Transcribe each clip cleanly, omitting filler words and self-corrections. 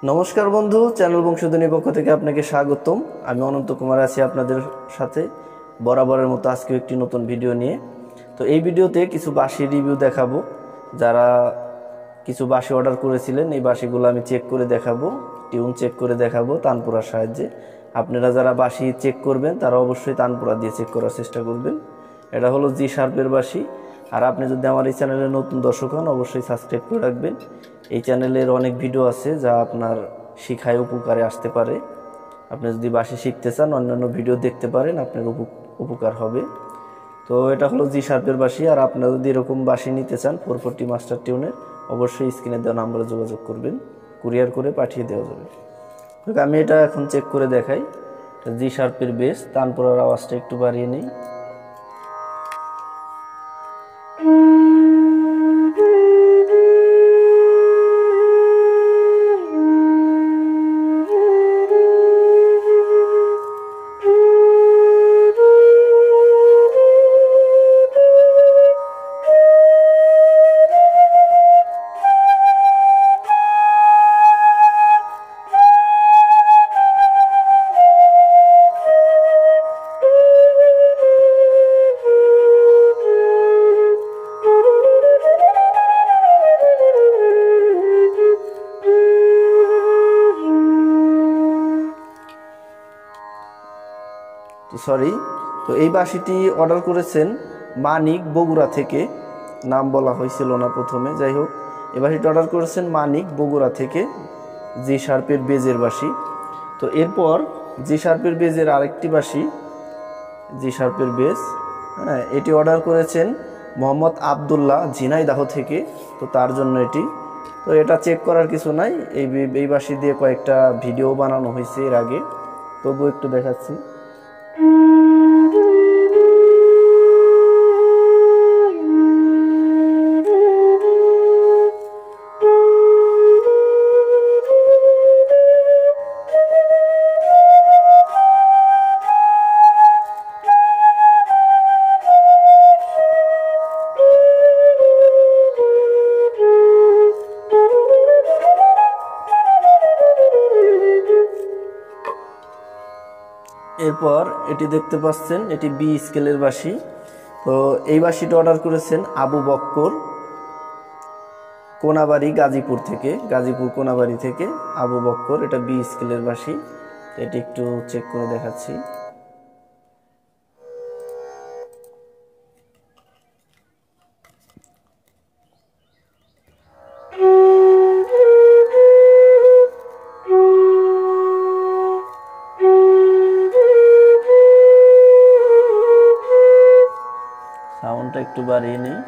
নমস্কার বন্ধু, চ্যানেল বংশীধ্বনির পক্ষ থেকে আপনাকে স্বাগতম। আমি অনন্ত কুমার আছি আপনাদের সাথে বরাবরের মতো আজকে একটি নতুন ভিডিও নিয়ে। তো এই ভিডিওতে কিছু বাঁশি রিভিউ দেখাবো। যারা কিছু বাঁশি অর্ডার করেছিলেন এই বাঁশিগুলো আমি চেক করে দেখাবো, টিউন চেক করে দেখাবো তানপুরার সাহায্যে। আপনারা যারা বাঁশি চেক করবেন তারা অবশ্যই তানপুরা দিয়ে চেক করার চেষ্টা করবেন। এটা হলো জি শার্পের বাঁশি। আর আপনি যদি আমার এই চ্যানেলে নতুন দর্শক হন অবশ্যই সাবস্ক্রাইব করে রাখবেন। এই চ্যানেলের অনেক ভিডিও আছে যা আপনার শিখায় উপকারে আসতে পারে। আপনি যদি বাঁশি শিখতে চান অন্যান্য ভিডিও দেখতে পারেন, আপনার উপকার হবে। তো এটা হলো জি শার্পের বাঁশি। আর আপনারা যদি এরকম বাঁশি নিতে চান 440 মাস্টার টিউনের, অবশ্যই স্ক্রিনে দেওয়া নাম্বারে যোগাযোগ করবেন, কুরিয়ার করে পাঠিয়ে দেওয়া যাবে। আমি এটা এখন চেক করে দেখাই। জি শার্পের বেস, তানপুরার আওয়াজটা একটু বাড়িয়ে নিই। তো এই বাঁশিটি অর্ডার করেছেন মানিক, বগুড়া থেকে। নাম বলা হয়েছিল না প্রথমে, যাই হোক। এই বাঁশিটি অর্ডার করেছেন মানিক, বগুড়া থেকে, জি শার্পের বেজের বাঁশি। তো এরপর জি শার্পের বেজের আরেকটি বাঁশি, জি শার্পের বেজ, হ্যাঁ, এটি অর্ডার করেছেন মোহাম্মদ আবদুল্লাহ, ঝিনাইদহ থেকে। তো তার জন্য এটি, তো এটা চেক করার কিছু নাই। এই বাঁশি দিয়ে কয়েকটা ভিডিও বানানো হয়েছে এর আগে, তবুও একটু দেখাচ্ছি। এরপর এটি দেখতে পাচ্ছেন, এটি বি স্কেলের বাঁশি। তো এই বাঁশিটা অর্ডার করেছেন আবু বক্কর, কোনাবাড়ি, গাজীপুর থেকে, গাজীপুর কোনাবাড়ি থেকে আবু বক্কর। এটা বি স্কেলের বাঁশি। এটি একটু চেক করে দেখাচ্ছি। সাউন্ডটা একটু বাড়িয়ে নিই।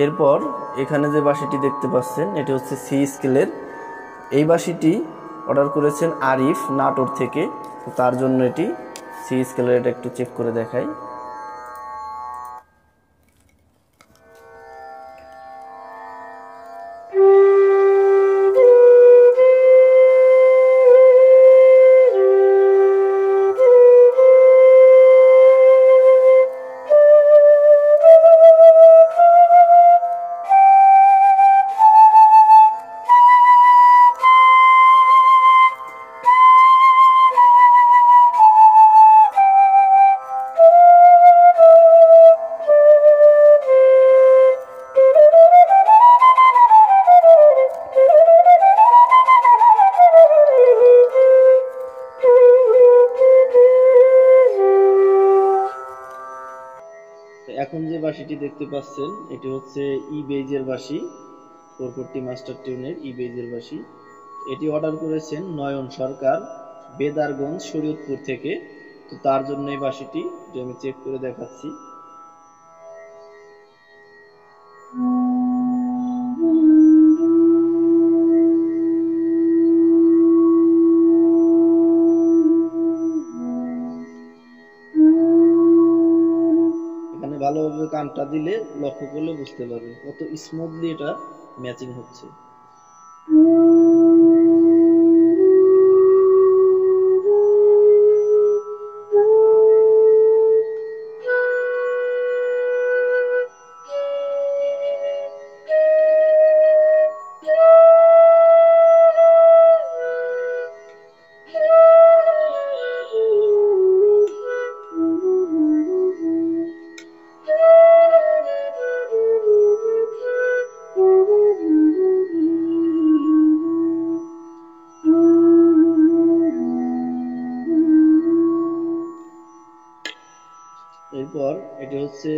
এরপর এখানে যে বাঁশিটি দেখতে পাচ্ছেন এটি হচ্ছে সি স্কেলের। এই বাঁশিটি অর্ডার করেছেন আরিফ, নাটোর থেকে। তো তার জন্য এটি সি স্কেলের। এটা একটু চেক করে দেখাই। এখন যে বাঁশিটি দেখতে পাচ্ছেন এটি হচ্ছে ই বেজের বাঁশি, 440 মাস্টার টিউনের ই বেজের বাঁশি। এটি অর্ডার করেছেন নয়ন সরকার, বেদারগঞ্জ, শরীয়তপুর থেকে। তো তার জন্য এই বাঁশিটি আমি চেক করে দেখাচ্ছি। এখানে ভালোভাবে কানটা দিলে লক্ষ্য করলে বুঝতে পারবেন কত স্মুথলি এটা ম্যাচিং হচ্ছে। এরপর এটি হচ্ছে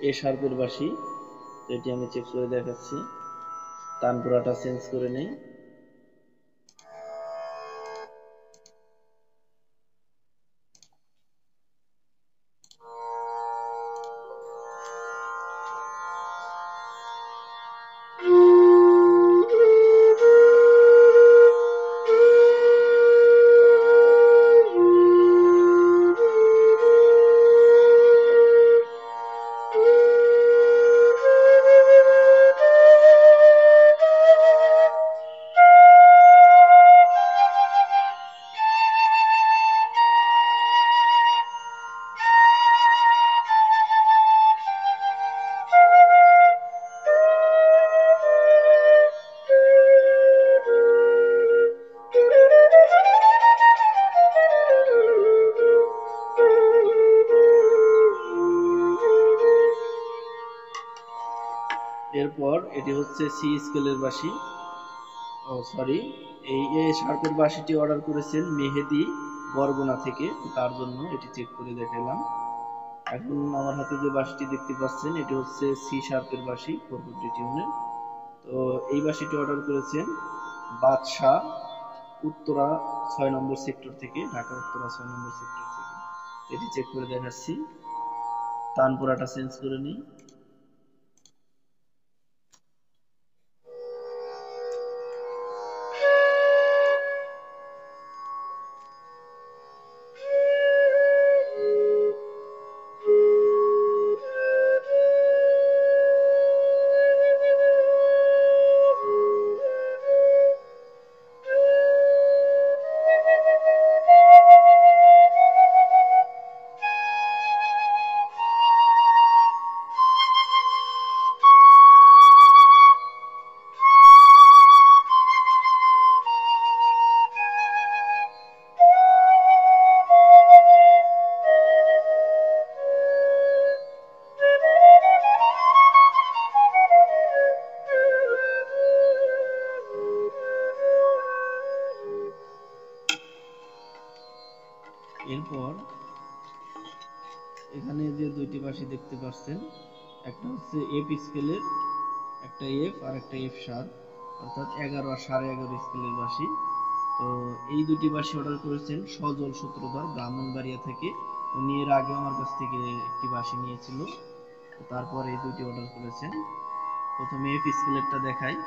এ শার্পের বাঁশি, এটি আমি চেক করে দেখাচ্ছি। তানপুরাটা চেঞ্জ করে নেই। এরপর এটি হচ্ছে সি স্কেলের বাঁশি, সরি, এই এ শার্পের বাঁশিটি অর্ডার করেছেন মেহেদি বরগুনা থেকে, তার জন্য এটি চেক করে দেখালাম। এখন আমার হাতে যে বাঁশিটি দেখতে পাচ্ছেন এটি হচ্ছে সি শার্পের বাঁশি 450 টিউনের। তো এই বাঁশিটি অর্ডার করেছেন বাদশাহ, উত্তরা 6 নম্বর সেক্টর থেকে, ঢাকা উত্তরা 6 নম্বর সেক্টর থেকে। এটি চেক করে দেখাচ্ছি। তানপুরাটা চেঞ্জ করে নিই। এরপর এখানে যে দুইটি বাঁশি দেখতে পাচ্ছেন, একটা হচ্ছে এফ স্কেলের, একটা এফ আর একটা এফ শার্প, অর্থাৎ 11 আর 11.5 স্কেলের বাঁশি। তো এই দুটি বাঁশি অর্ডার করেছেন সজল সূত্রধর ব্রাহ্মণবাড়িয়া থেকে। উনি এর আগে আমার কাছ থেকে একটি বাঁশি নিয়েছিল, তারপর এই দুটি অর্ডার করেছেন। প্রথমে এফ স্কেলেরটা দেখাই।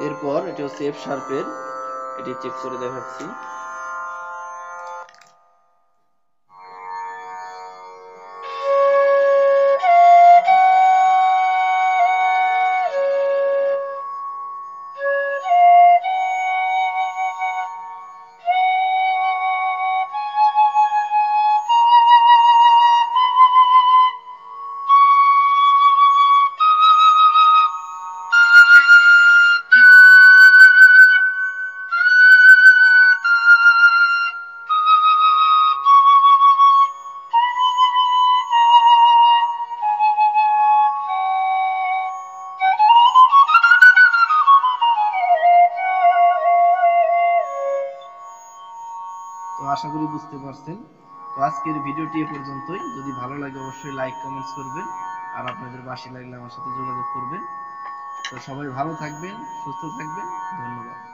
এরপর এটি হচ্ছে এফ শার্পের, এটি চেক করে দেখাচ্ছি। আশা করি বুঝতে পারছেন। তো আজকের ভিডিওটি এ পর্যন্তই। যদি ভালো লাগে অবশ্যই লাইক কমেন্টস করবেন, আর আপনাদের বাঁশি লাগলে আমার সাথে যোগাযোগ করবেন। তো সবাই ভালো থাকবেন, সুস্থ থাকবেন। ধন্যবাদ।